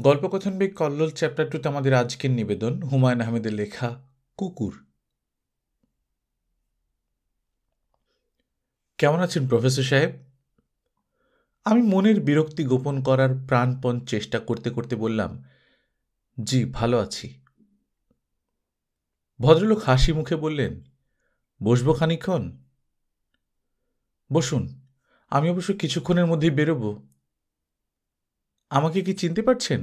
গল্পকথন বই কল্লোল চ্যাপ্টার 2 তে আমাদের আজকের নিবেদন হুমায়ুন আহমেদের লেখা কুকুর। কেমন আছেন প্রফেসর সাহেব? আমি মনের বিরক্তি গোপন করার প্রাণপণ চেষ্টা করতে করতে বললাম, জি ভালো আছি। ভদ্রলোক হাসি মুখে বললেন, বসবো খানিকক্ষণ? বসুন, আমি অবশ্য কিছুক্ষণের মধ্যেই বেরোব। আমাকে কি চিনতে পারছেন?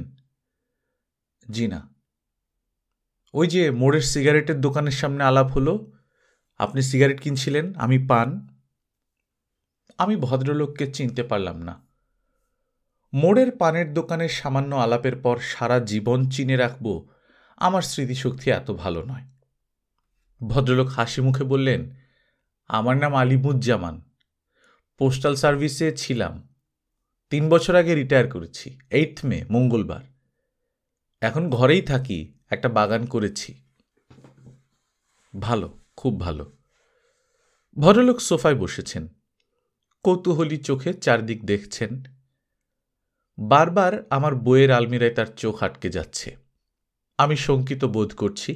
জি না। ওই যে মোড়ের সিগারেটের দোকানের সামনে আলাপ হলো, আপনি সিগারেট কিনছিলেন, আমি পান। আমি ভদ্রলোককে চিনতে পারলাম না। মোড়ের পানের দোকানের সামান্য আলাপের পর সারা জীবন চিনে রাখব, আমার স্মৃতিশক্তি এত ভালো নয়। ভদ্রলোক হাসি মুখে বললেন, আমার নাম আলিমুজ্জামান, পোস্টাল সার্ভিসে ছিলাম, 3 বছর আগে রিটায়ার করেছি, 8 মে মঙ্গলবার। এখন ঘরেই থাকি, একটা বাগান করেছি। ভালো, খুব ভালো। ভদ্রলোক সোফায় বসেছেন, কৌতূহলী চোখে চারদিক দেখছেন। বারবার আমার বইয়ের আলমিরায় তার চোখ আটকে যাচ্ছে। আমি শঙ্কিত বোধ করছি।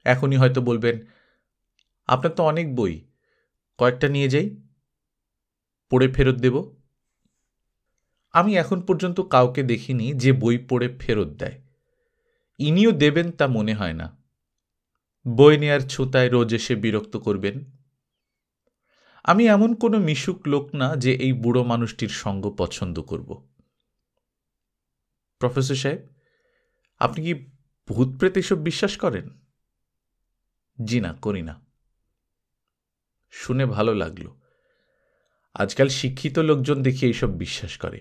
এখনই হয়তো বলবেন, আপনার তো অনেক বই, কয়েকটা নিয়ে যাই, পড়ে ফেরত দেব। আমি এখন পর্যন্ত কাউকে দেখিনি যে বই পড়ে ফেরত দেয়। ইনিও দেবেন তা মনে হয় না। বই নেয়ার ছুতায় রোজ এসে বিরক্ত করবেন। আমি এমন কোনো মিশুক লোক না যে এই বুড়ো মানুষটির সঙ্গ পছন্দ করব। প্রফেসর সাহেব, আপনি কি ভূত প্রেত এসব বিশ্বাস করেন? জি না, করি না। শুনে ভালো লাগলো। আজকাল শিক্ষিত লোকজন দেখি এইসব বিশ্বাস করে,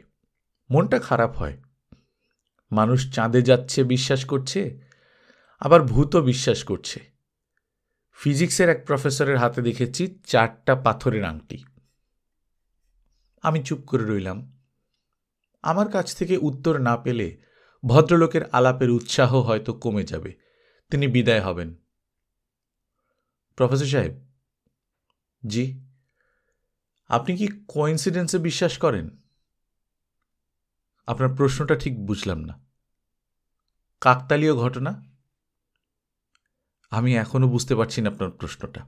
মনটা খারাপ হয়। মানুষ চাঁদে যাচ্ছে বিশ্বাস করছে, আবার ভূতও বিশ্বাস করছে। ফিজিক্সের এক প্রফেসরের হাতে দেখেছি 4টা পাথরের আংটি। আমি চুপ করে রইলাম। আমার কাছ থেকে উত্তর না পেলে ভদ্রলোকের আলাপের উৎসাহ হয়তো কমে যাবে, তিনি বিদায় হবেন। প্রফেসর সাহেব, জি, আপনি কি কোইন্সিডেন্সে বিশ্বাস করেন? আপনার প্রশ্নটা ঠিক বুঝলাম না। কাকতালীয় ঘটনা? আমি এখনো বুঝতে পারছি না আপনার প্রশ্নটা।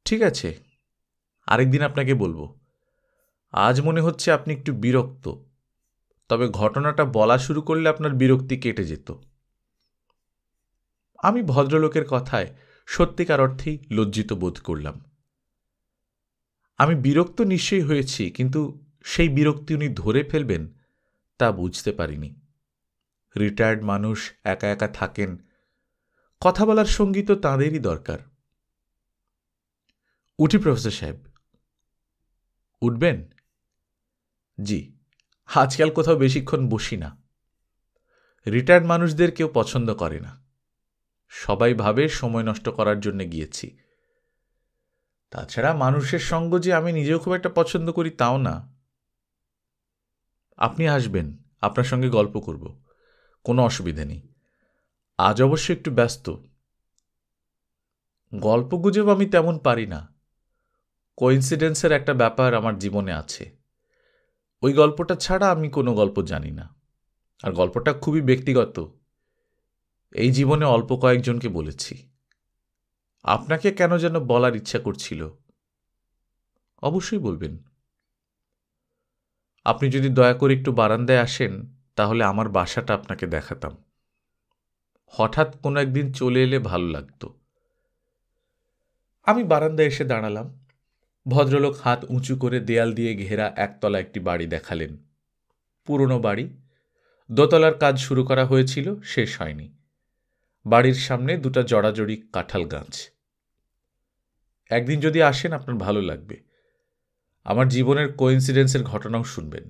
ঠিক আছে, আরেকদিন আপনাকে বলবো। আজ মনে হচ্ছে আপনি একটু বিরক্ত, তবে ঘটনাটা বলা শুরু করলে আপনার বিরক্তি কেটে যেত। আমি ভদ্রলোকের কথায় সত্যিকার অর্থেই লজ্জিত বোধ করলাম। আমি বিরক্ত নিশ্চয়ই হয়েছি, কিন্তু সেই বিরক্তি উনি ধরে ফেলবেন তা বুঝতে পারিনি। রিটায়ার্ড মানুষ একা একা থাকেন, কথা বলার সঙ্গী তো তাঁদেরই দরকার। উঠি প্রফেসর সাহেব? উঠবেন? জি, আজকাল কোথাও বেশিক্ষণ বসি না। রিটায়ার্ড মানুষদের কেউ পছন্দ করে না, সবাই ভাবে সময় নষ্ট করার জন্য গিয়েছি। তাছাড়া মানুষের সঙ্গ যে আমি নিজেও খুব একটা পছন্দ করি তাও না। আপনি আসবেন, আপনার সঙ্গে গল্প করব, কোনো অসুবিধে নেই। আজ অবশ্য একটু ব্যস্ত। গল্পগুজব আমি তেমন পারি না। কোইন্সিডেন্সের একটা ব্যাপার আমার জীবনে আছে, ওই গল্পটা ছাড়া আমি কোনো গল্প জানি না। আর গল্পটা খুবই ব্যক্তিগত, এই জীবনে অল্প কয়েকজনকে বলেছি। আপনাকে কেন যেন বলার ইচ্ছা করছিল। অবশ্যই বলবেন। আপনি যদি দয়া করে একটু বারান্দায় আসেন, তাহলে আমার বাসাটা আপনাকে দেখাতাম। হঠাৎ কোনো একদিন চলে এলে ভালো লাগতো। আমি বারান্দায় এসে দাঁড়ালাম। ভদ্রলোক হাত উঁচু করে দেয়াল দিয়ে ঘেরা একতলা একটি বাড়ি দেখালেন। পুরনো বাড়ি, দোতলার কাজ শুরু করা হয়েছিল, শেষ হয়নি। বাড়ির সামনে 2টা জড়াজড়ি কাঁঠাল গাছ। একদিন যদি আসেন আপনার ভালো লাগবে, আমার জীবনের কোইন্সিডেন্সের ঘটনাও শুনবেন।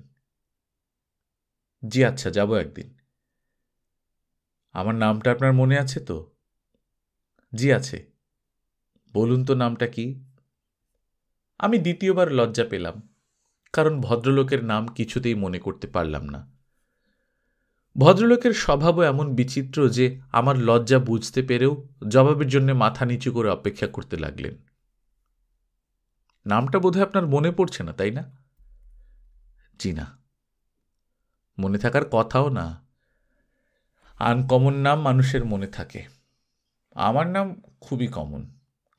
জি আচ্ছা, যাব একদিন। আমার নামটা আপনার মনে আছে তো? জি আছে। বলুন তো নামটা কি? আমি দ্বিতীয়বার লজ্জা পেলাম, কারণ ভদ্রলোকের নাম কিছুতেই মনে করতে পারলাম না। ভদ্রলোকের স্বভাবও এমন বিচিত্র যে আমার লজ্জা বুঝতে পেরেও জবাবের জন্য মাথা নিচু করে অপেক্ষা করতে লাগলেন। নামটা বোধহয় আপনার মনে পড়ছে না, তাই না? জি না। মনে থাকার কথাও না। আনকমন নাম মানুষের মনে থাকে। আমার নাম খুবই কমন,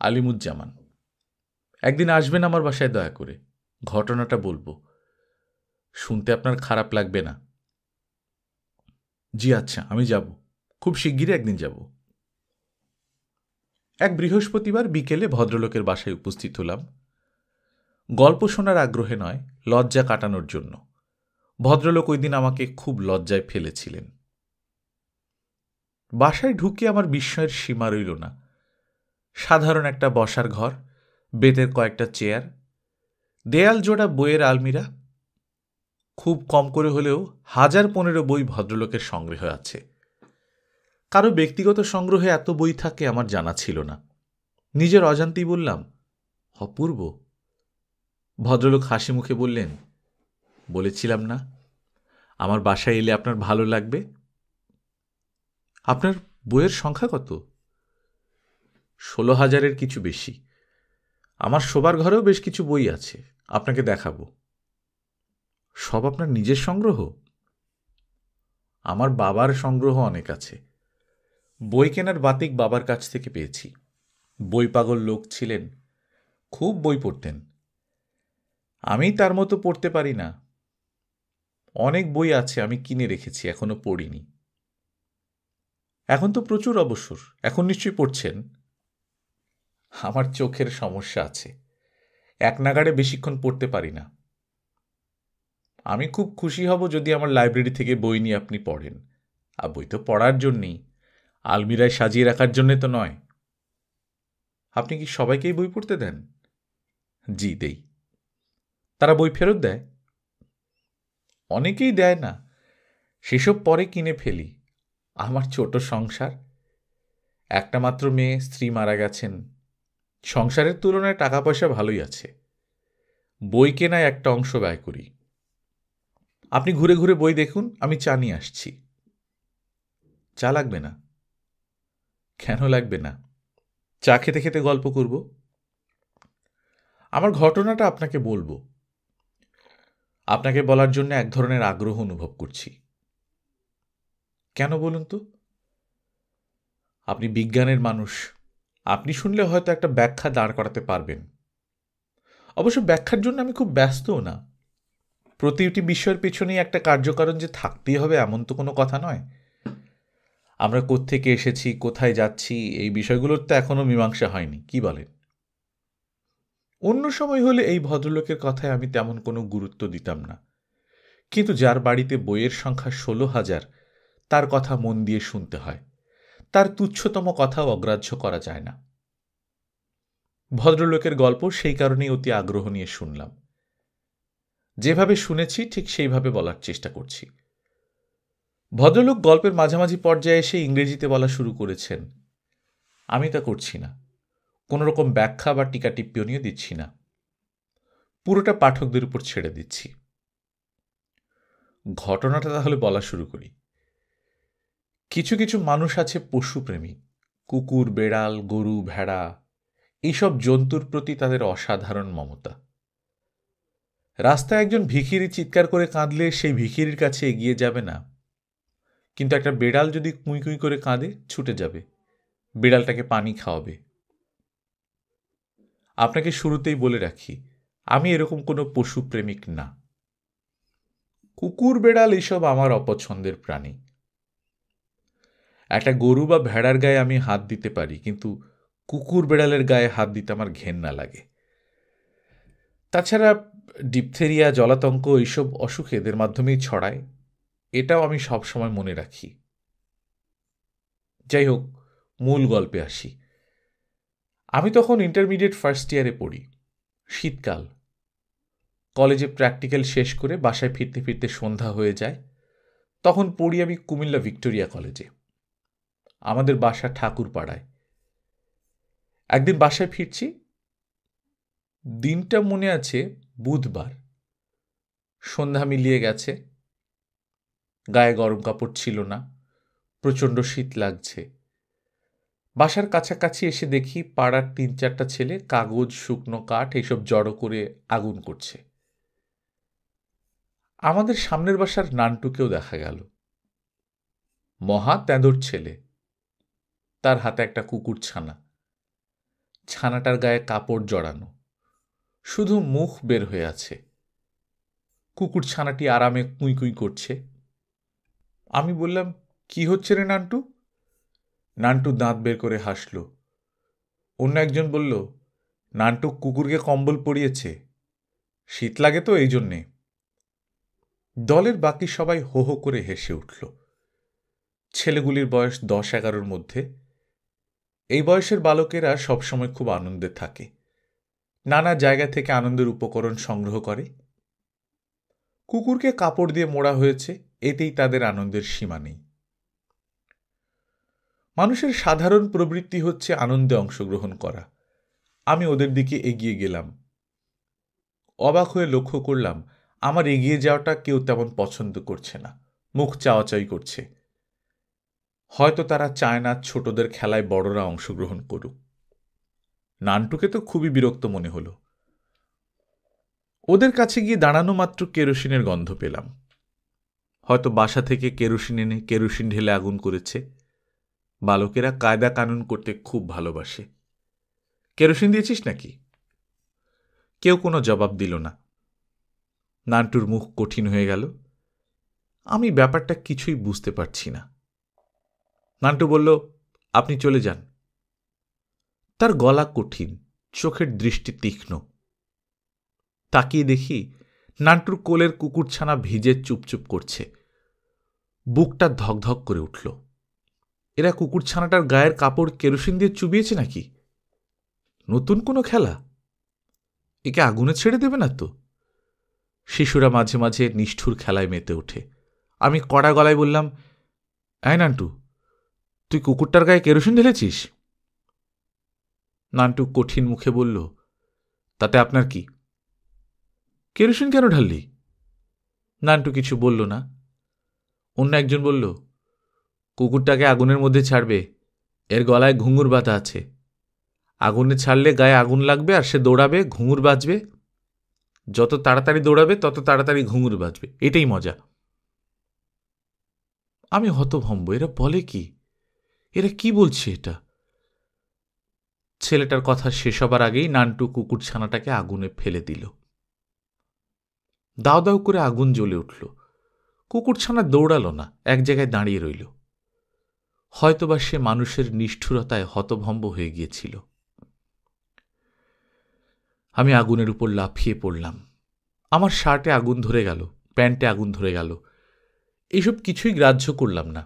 আলিমুজ্জামান। একদিন আসবেন আমার বাসায় দয়া করে, ঘটনাটা বলবো। শুনতে আপনার খারাপ লাগবে না? জি আচ্ছা, আমি যাব, খুব শিগগিরই একদিন যাব। এক বৃহস্পতিবার বিকেলে ভদ্রলোকের বাসায় উপস্থিত হলাম, গল্প শোনার আগ্রহে নয়, লজ্জা কাটানোর জন্য। ভদ্রলোক ওই দিন আমাকে খুব লজ্জায় ফেলেছিলেন। বাসায় ঢুকে আমার বিস্ময়ের সীমা রইল না। সাধারণ একটা বসার ঘর, বেতের কয়েকটা চেয়ার, দেয়াল জোড়া বইয়ের আলমিরা, খুব কম করে হলেও 1015 বই ভদ্রলোকের সংগ্রহে আছে। কারো ব্যক্তিগত সংগ্রহে এত বই থাকে আমার জানা ছিল না। নিজের অজান্তেই বললাম, অপূর্ব। ভদ্রলোক হাসি মুখে বললেন, বলেছিলাম না আমার বাসায় এলে আপনার ভালো লাগবে। আপনার বইয়ের সংখ্যা কত? 16,000-এর কিছু বেশি। আমার শোবার ঘরেও বেশ কিছু বই আছে, আপনাকে দেখাবো। সব আপনার নিজের সংগ্রহ? আমার বাবার সংগ্রহ অনেক আছে। বই কেনার বাতিক বাবার কাছ থেকে পেয়েছি। বই পাগল লোক ছিলেন, খুব বই পড়তেন। আমি তার মতো পড়তে পারি না। অনেক বই আছে আমি কিনে রেখেছি, এখনো পড়িনি। এখন তো প্রচুর অবসর, এখন নিশ্চয়ই পড়ছেন। আমার চোখের সমস্যা আছে, এক নাগাড়ে বেশিক্ষণ পড়তে পারি না। আমি খুব খুশি হব যদি আমার লাইব্রেরি থেকে বই নিয়ে আপনি পড়েন। আর বই তো পড়ার জন্যেই, আলমিরায় সাজিয়ে রাখার জন্যে তো নয়। আপনি কি সবাইকেই বই পড়তে দেন? জি দেই। তারা বই ফেরত দেয়? অনেকেই দেয় না, সেসব পরে কিনে ফেলি। আমার ছোট সংসার, একটা মাত্র মেয়ে, স্ত্রী মারা গেছেন। সংসারের তুলনায় টাকা পয়সা ভালোই আছে। বই কেনায় একটা অংশ ব্যয় করি। আপনি ঘুরে ঘুরে বই দেখুন, আমি চা নিয়ে আসছি। চা লাগবে না? কেন লাগবে না? চা খেতে খেতে গল্প করব। আমার ঘটনাটা আপনাকে বলবো। আপনাকে বলার জন্য এক ধরনের আগ্রহ অনুভব করছি। কেন বলুন তো? আপনি বিজ্ঞানের মানুষ, আপনি শুনলে হয়তো একটা ব্যাখ্যা দাঁড় করাতে পারবেন। অবশ্য ব্যাখ্যার জন্য আমি খুব ব্যস্তও না। প্রতিটি বিষয়ের পেছনেই একটা কার্যকারণ যে থাকতেই হবে এমন তো কোনো কথা নয়। আমরা কোত্থেকে এসেছি, কোথায় যাচ্ছি, এই বিষয়গুলোর তো এখনো মীমাংসা হয়নি, কি বলেন? অন্য সময় হলে এই ভদ্রলোকের কথায় আমি তেমন কোনো গুরুত্ব দিতাম না, কিন্তু যার বাড়িতে বইয়ের সংখ্যা 16,000, তার কথা মন দিয়ে শুনতে হয়। তার তুচ্ছতম কথাও অগ্রাহ্য করা যায় না। ভদ্রলোকের গল্প সেই কারণেই অতি আগ্রহ নিয়ে শুনলাম। যেভাবে শুনেছি ঠিক সেইভাবে বলার চেষ্টা করছি। ভদ্রলোক গল্পের মাঝামাঝি পর্যায়ে এসে ইংরেজিতে বলা শুরু করেছেন। আমি তা করছি না, কোনো রকম ব্যাখ্যা বা টিকা টিপ্পণীও দিচ্ছি না। পুরোটা পাঠকদের উপর ছেড়ে দিচ্ছি। ঘটনাটা তাহলে বলা শুরু করি। কিছু কিছু মানুষ আছে পশুপ্রেমী। কুকুর, বেড়াল, গরু, ভেড়া, এইসব জন্তুর প্রতি তাদের অসাধারণ মমতা। রাস্তায় একজন ভিখিরি চিৎকার করে কাঁদলে সেই ভিখিরির কাছে এগিয়ে যাবে না, কিন্তু একটা বেড়াল যদি কুঁই কুঁই করে কাঁদে ছুটে যাবে, বিড়ালটাকে পানি খাওয়াবে। আপনাকে শুরুতেই বলে রাখি, আমি এরকম কোনো পশুপ্রেমিক না। কুকুর, বেড়াল এসব আমার অপছন্দের প্রাণী। একটা গরু বা ভেড়ার গায়ে আমি হাত দিতে পারি, কিন্তু কুকুর বেড়ালের গায়ে হাত দিতে আমার ঘেন্না লাগে। তাছাড়া ডিপথেরিয়া, জলাতঙ্ক এইসব অসুখ এদের মাধ্যমেই ছড়ায়, এটাও আমি সবসময় মনে রাখি। যাই হোক, মূল গল্পে আসি। আমি তখন ইন্টারমিডিয়েট ফার্স্ট ইয়ারে পড়ি। শীতকাল। কলেজে প্র্যাকটিক্যাল শেষ করে বাসায় ফিরতে ফিরতে সন্ধ্যা হয়ে যায়। তখন পড়ি আমি কুমিল্লা ভিক্টোরিয়া কলেজে। আমাদের বাসা ঠাকুরপাড়ায়। একদিন বাসায় ফিরছি, দিনটা মনে আছে বুধবার। সন্ধ্যা মিলিয়ে গেছে, গায়ে গরম কাপড় ছিল না, প্রচণ্ড শীত লাগছে। বাসার কাছাকাছি এসে দেখি পাড়ার 3-4টা ছেলে কাগজ, শুকনো কাঠ এইসব জড়ো করে আগুন করছে। আমাদের সামনের বাসার নান্টুকেও দেখা গেল। মহা তেঁদোর ছেলে, তার হাতে একটা কুকুর ছানা। ছানাটার গায়ে কাপড় জড়ানো, শুধু মুখ বের হয়ে আছে। কুকুর ছানাটি আরামে কুই কুই করছে। আমি বললাম, কি হচ্ছে রে নান্টু? নান্টু দাঁত বের করে হাসল। অন্য একজন বলল, নান্টু কুকুরকে কম্বল পরিয়েছে, শীত লাগে তো এই জন্যে। দলের বাকি সবাই হো হো করে হেসে উঠল। ছেলেগুলির বয়স 10-11 মধ্যে। এই বয়সের বালকেরা সবসময় খুব আনন্দে থাকে, নানা জায়গা থেকে আনন্দের উপকরণ সংগ্রহ করে। কুকুরকে কাপড় দিয়ে মোড়া হয়েছে, এতেই তাদের আনন্দের সীমা নেই। মানুষের সাধারণ প্রবৃত্তি হচ্ছে আনন্দে অংশগ্রহণ করা। আমি ওদের দিকে এগিয়ে গেলাম। অবাক হয়ে লক্ষ্য করলাম আমার এগিয়ে যাওয়াটা কেউ তেমন পছন্দ করছে না, মুখ চাওয়াচাই করছে। হয়তো তারা চায় না ছোটদের খেলায় বড়রা অংশগ্রহণ করুক। নান্টুকে তো খুবই বিরক্ত মনে হলো। ওদের কাছে গিয়ে দাঁড়ানো মাত্র কেরোসিনের গন্ধ পেলাম। হয়তো বাসা থেকে কেরোসিন এনে কেরোসিন ঢেলে আগুন করেছে। বালকেরা কায়দা কানুন করতে খুব ভালোবাসে। কেরোসিন দিয়েছিস নাকি? কেউ কোনো জবাব দিল না। নান্টুর মুখ কঠিন হয়ে গেল। আমি ব্যাপারটা কিছুই বুঝতে পারছি না। নান্টু বলল, আপনি চলে যান। তার গলা কঠিন, চোখের দৃষ্টি তীক্ষ্ণ। তাকিয়ে দেখি নান্টুর কোলের কুকুরছানা ভিজে চুপচুপ করছে। বুকটা ধকধক করে উঠল। এরা কুকুরছানাটার গায়ের কাপড় কেরোসিন দিয়ে চুবিয়েছে নাকি? নতুন কোনো খেলা? একে আগুনে ছেড়ে দেবে না তো? শিশুরা মাঝে মাঝে নিষ্ঠুর খেলায় মেতে ওঠে। আমি কড়া গলায় বললাম, এই নান্টু, তুই কুকুরটার গায়ে কেরোসিন ঢেলেছিস? নান্টু কঠিন মুখে বলল, তাতে আপনার কি? কেরোসিন কেন ঢাললি? নান্টু কিছু বলল না। অন্য একজন বলল, কুকুরটাকে আগুনের মধ্যে ছাড়বে, এর গলায় ঘুঙুর বাঁধা আছে। আগুনে ছাড়লে গায়ে আগুন লাগবে আর সে দৌড়াবে, ঘুঙুর বাজবে। যত তাড়াতাড়ি দৌড়াবে তত তাড়াতাড়ি ঘুঙুর বাজবে, এটাই মজা। আমি হতভম্ব, এরা বলে কি? এরা কি বলছে এটা? ছেলেটার কথা শেষ হবার আগেই নান্টু কুকুরছানাটাকে আগুনে ফেলে দিল। দাও দাও করে আগুন জ্বলে উঠল। কুকুরছানা দৌড়ালো না, এক জায়গায় দাঁড়িয়ে রইল। হয়তোবা সে মানুষের নিষ্ঠুরতায় হতভম্ব হয়ে গিয়েছিল। আমি আগুনের উপর লাফিয়ে পড়লাম। আমার শার্টে আগুন ধরে গেল, প্যান্টে আগুন ধরে গেল। এইসব কিছুই গ্রাহ্য করলাম না।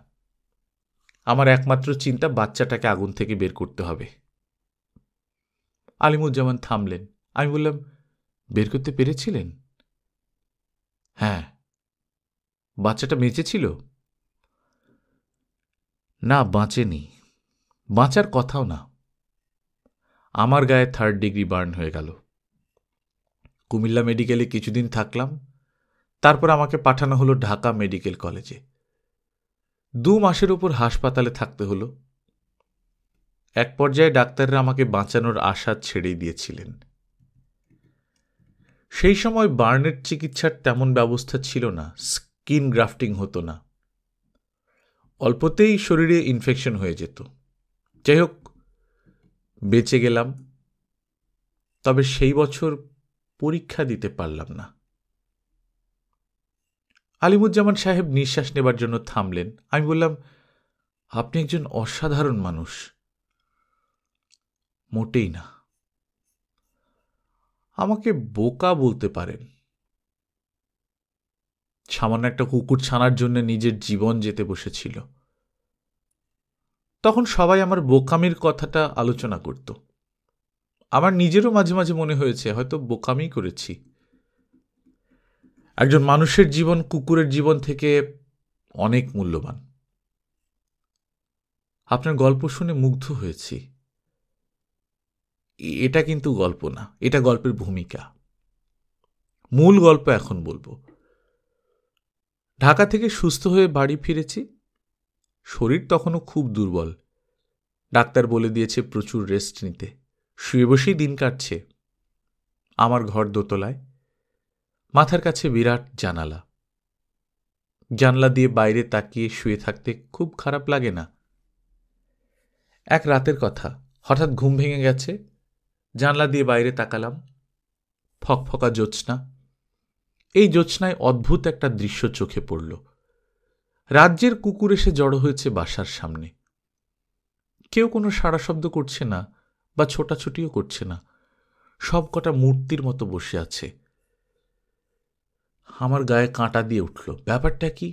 আমার একমাত্র চিন্তা বাচ্চাটাকে আগুন থেকে বের করতে হবে। আলিমুজ্জামান থামলেন। আমি বললাম, বের করতে পেরেছিলেন? হ্যাঁ। বাচ্চাটা বেঁচে ছিল? না, বাঁচেনি। বাঁচার কথাও না। আমার গায়ে 3rd ডিগ্রি বার্ন হয়ে গেল। কুমিল্লা মেডিকেলে কিছুদিন থাকলাম, তারপর আমাকে পাঠানো হলো ঢাকা মেডিকেল কলেজে। 2 মাসের উপর হাসপাতালে থাকতে হলো। এক পর্যায়ে ডাক্তাররা আমাকে বাঁচানোর আশা ছেড়েই দিয়েছিলেন। সেই সময় বার্নের চিকিৎসার তেমন ব্যবস্থা ছিল না, স্কিন গ্রাফটিং হতো না। অল্পতেই শরীরে ইনফেকশন হয়ে যেত। যাই হোক, বেঁচে গেলাম। তবে সেই বছর পরীক্ষা দিতে পারলাম না। আলিমুজ্জামান সাহেব নিঃশ্বাস নেবার জন্য থামলেন। আমি বললাম, আপনি একজন অসাধারণ মানুষ। মোটেই না। আমাকে বোকা বলতে পারেন। সামান্য একটা কুকুর ছানার জন্য নিজের জীবন যেতে বসেছিল। তখন সবাই আমার বোকামির কথাটা আলোচনা করত। আমার নিজেরও মাঝে মাঝে মনে হয়েছে হয়তো বোকামি করেছি। একজন মানুষের জীবন কুকুরের জীবন থেকে অনেক মূল্যবান। আপনার গল্প শুনে মুগ্ধ হয়েছি। এটা কিন্তু গল্প না, এটা গল্পের ভূমিকা। মূল গল্প এখন বলবো। ঢাকা থেকে সুস্থ হয়ে বাড়ি ফিরেছি। শরীর তখনও খুব দুর্বল। ডাক্তার বলে দিয়েছে প্রচুর রেস্ট নিতে। শুয়ে বসেই দিন কাটছে। আমার ঘর দোতলায়। মাথার কাছে বিরাট জানালা। জানলা দিয়ে বাইরে তাকিয়ে শুয়ে থাকতে খুব খারাপ লাগে না? এক রাতের কথা, হঠাৎ ঘুম ভেঙে গেছে, জানলা দিয়ে বাইরে তাকালাম, ফকফকা জ্যোৎস্না। এই জ্যোৎস্নায় অদ্ভুত একটা দৃশ্য চোখে পড়ল। রাজ্যের কুকুর এসে জড়ো হয়েছে বাসার সামনে। কেউ কোনো সাড়া শব্দ করছে না বা ছোটাছুটিও করছে না, সব কটা মূর্তির মতো বসে আছে। আমার গায়ে কাঁটা দিয়ে উঠল। ব্যাপারটা কি?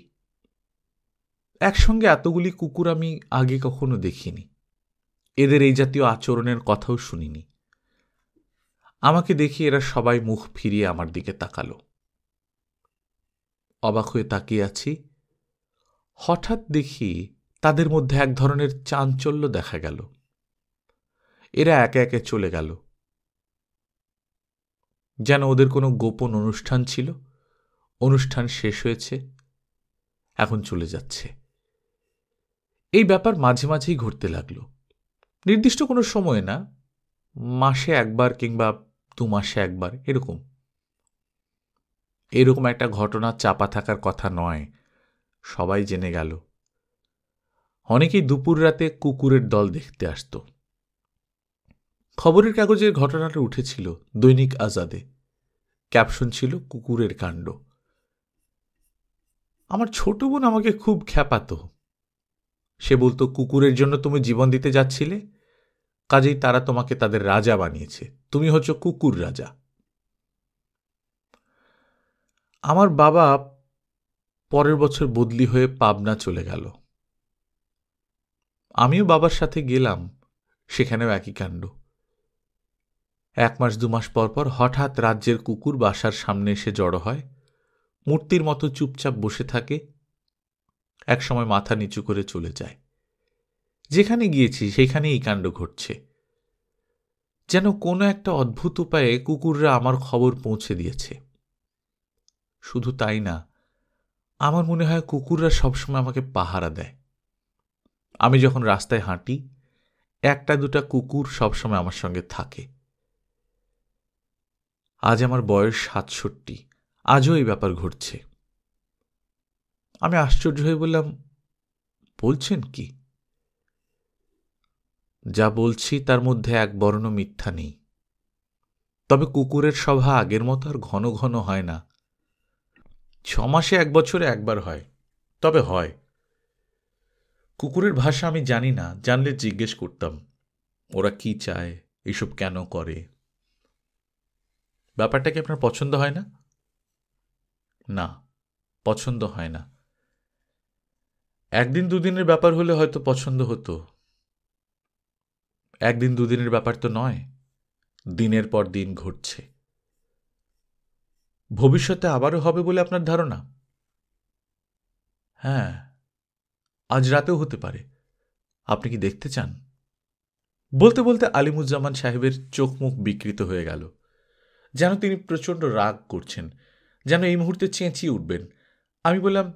একসঙ্গে এতগুলি কুকুর আমি আগে কখনো দেখিনি, এদের এই জাতীয় আচরণের কথাও শুনিনি। আমাকে দেখে এরা সবাই মুখ ফিরিয়ে আমার দিকে তাকালো। অবাক হয়ে তাকিয়ে আছি। হঠাৎ দেখি তাদের মধ্যে এক ধরনের চাঞ্চল্য দেখা গেল। এরা একে একে চলে গেল, যেন ওদের কোনো গোপন অনুষ্ঠান ছিল, অনুষ্ঠান শেষ হয়েছে, এখন চলে যাচ্ছে। এই ব্যাপার মাঝে মাঝেই ঘটতে লাগলো। নির্দিষ্ট কোনো সময় না, মাসে একবার কিংবা 2 মাসে একবার, এরকম একটা ঘটনা চাপা থাকার কথা নয়, সবাই জেনে গেল। অনেকেই দুপুর রাতে কুকুরের দল দেখতে আসত। খবরের কাগজের ঘটনাটা উঠেছিল দৈনিক আজাদে। ক্যাপশন ছিল কুকুরের কাণ্ড। আমার ছোট বোন আমাকে খুব খ্যাপাত। সে বলতো, কুকুরের জন্য তুমি জীবন দিতে যাচ্ছিলে, কাজেই তারা তোমাকে তাদের রাজা বানিয়েছে, তুমি হচ্ছ কুকুর রাজা। আমার বাবা পরের বছর বদলি হয়ে পাবনা চলে গেল। আমিও বাবার সাথে গেলাম, সেখানেও একই কাণ্ড। 1 মাস 2 মাস পর পর হঠাৎ রাজ্যের কুকুর বাসার সামনে এসে জড়ো হয়, মূর্তির মতো চুপচাপ বসে থাকে, একসময় মাথা নিচু করে চলে যায়। যেখানে গিয়েছি সেখানে এই কাণ্ড ঘটছে। যেন কোনো একটা অদ্ভুত উপায়ে কুকুররা আমার খবর পৌঁছে দিয়েছে। শুধু তাই না, আমার মনে হয় কুকুররা সবসময় আমাকে পাহারা দেয়। আমি যখন রাস্তায় হাঁটি, 1-2টা কুকুর সবসময় আমার সঙ্গে থাকে। আজ আমার বয়স 67, আজও এই ব্যাপার ঘটছে। আমি আশ্চর্য হয়ে বললাম, বলছেন কি? যা বলছি তার মধ্যে এক বর্ণ মিথ্যা নেই। তবে কুকুরের সভা আগের মতো আর ঘন ঘন হয় না। 6 মাসে 1 বছরে একবার হয়, তবে হয়। কুকুরের ভাষা আমি জানি না, জানলে জিজ্ঞেস করতাম ওরা কি চায়, এইসব কেন করে। ব্যাপারটা কি আপনার পছন্দ হয় না? না, পছন্দ হয় না। 1 দিন 2 দিনের ব্যাপার হলে হয়তো পছন্দ হতো। 1 দিন 2 দিনের ব্যাপার তো নয়, দিনের পর দিন ঘটছে। ভবিষ্যতে আবারও হবে বলে আপনার ধারণা? হ্যাঁ, আজ রাতেও হতে পারে। আপনি কি দেখতে চান? বলতে বলতে আলিমুজ্জামান সাহেবের চোখ মুখ বিকৃত হয়ে গেল, যেন তিনি প্রচণ্ড রাগ করছেন, যেন এই মুহূর্তে চেঁচিয়ে উঠবেন। আমি বললাম,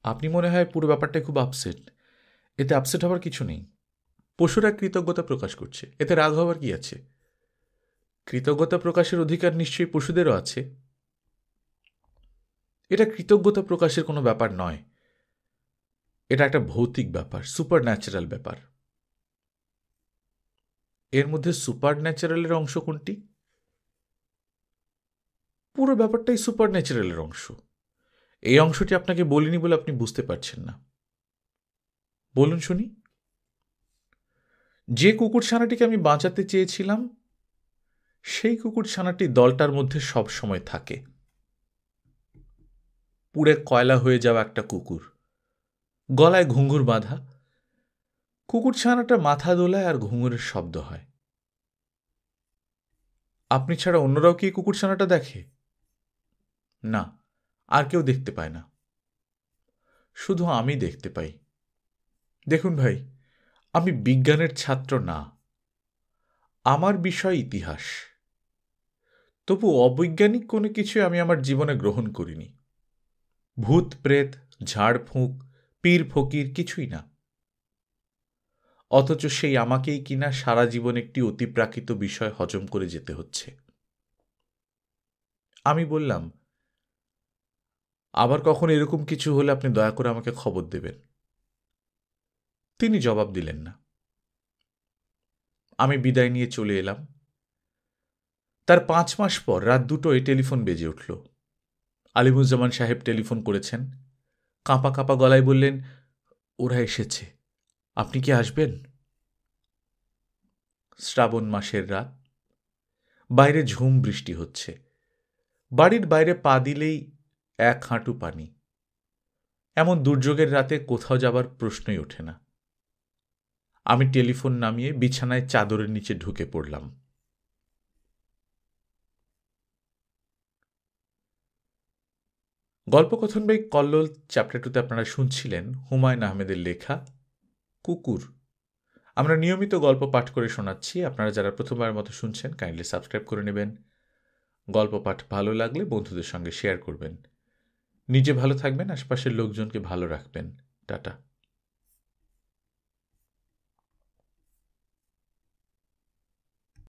আপনি মনে হয় পুরো ব্যাপারটায় খুব আপসেট। এতে আপসেট হবার কিছু নেই। পশুরা কৃতজ্ঞতা প্রকাশ করছে, এতে রাগ হবার কি আছে? কৃতজ্ঞতা প্রকাশের অধিকার নিশ্চয়ই পশুদেরও আছে। এটা কৃতজ্ঞতা প্রকাশের কোনো ব্যাপার নয়, এটা একটা ভৌতিক ব্যাপার, সুপার ন্যাচারাল ব্যাপার। এর মধ্যে সুপার ন্যাচারালের অংশ কোনটি? পুরো ব্যাপারটাই সুপার ন্যাচারালের অংশ। এই অংশটি আপনাকে বলিনি বলে আপনি বুঝতে পারছেন না। বলুন শুনি। যে কুকুর ছানাটিকে আমি বাঁচাতে চেয়েছিলাম, সেই কুকুর ছানাটি দলটার মধ্যে সব সময় থাকে। পুড়ে কয়লা হয়ে যাওয়া একটা কুকুর, গলায় ঘুঙুর বাঁধা। কুকুর ছানাটা মাথা দোলায় আর ঘুঙুরের শব্দ হয়। আপনি ছাড়া অন্যরাও কি কুকুর ছানাটা দেখে? না, আর কেউ দেখতে পায় না, শুধু আমি দেখতে পাই। দেখুন ভাই, আমি বিজ্ঞানের ছাত্র না, আমার বিষয় ইতিহাস। তবু অবৈজ্ঞানিক কোনো কিছু আমি আমার জীবনে গ্রহণ করিনি। ভূত প্রেত, ঝাড়ফুঁক, পীর ফকির কিছুই না। অথচ সেই আমাকেই কিনা সারা জীবন একটি অতিপ্রাকৃত বিষয় হজম করে যেতে হচ্ছে। আমি বললাম, আবার কখন এরকম কিছু হলে আপনি দয়া করে আমাকে খবর দেবেন। তিনি জবাব দিলেন না। আমি বিদায় নিয়ে চলে এলাম। তার 5 মাস পর রাত 2টোয় টেলিফোন বেজে উঠল। আলিমুজ্জামান সাহেব টেলিফোন করেছেন। কাঁপা কাঁপা গলায় বললেন, ওরা এসেছে, আপনি কি আসবেন? শ্রাবণ মাসের রাত, বাইরে ঝুম বৃষ্টি হচ্ছে। বাড়ির বাইরে পা দিলেই 1 হাঁটু পানি। এমন দুর্যোগের রাতে কোথাও যাবার প্রশ্নই ওঠে না। আমি টেলিফোন নামিয়ে বিছানায় চাদরের নিচে ঢুকে পড়লাম। গল্পকথন বই কল্লোল চ্যাপ্টার 2তে আপনারা শুনছিলেন হুমায়ুন আহমেদের লেখা কুকুর। আমরা নিয়মিত গল্প পাঠ করে শোনাচ্ছি। আপনারা যারা প্রথমবার মতো শুনছেন কাইন্ডলি সাবস্ক্রাইব করে নেবেন। গল্প পাঠ ভালো লাগলে বন্ধুদের সঙ্গে শেয়ার করবেন। নিজে ভালো থাকবেন, আশপাশের লোকজনকে ভালো রাখবেন। টাটা।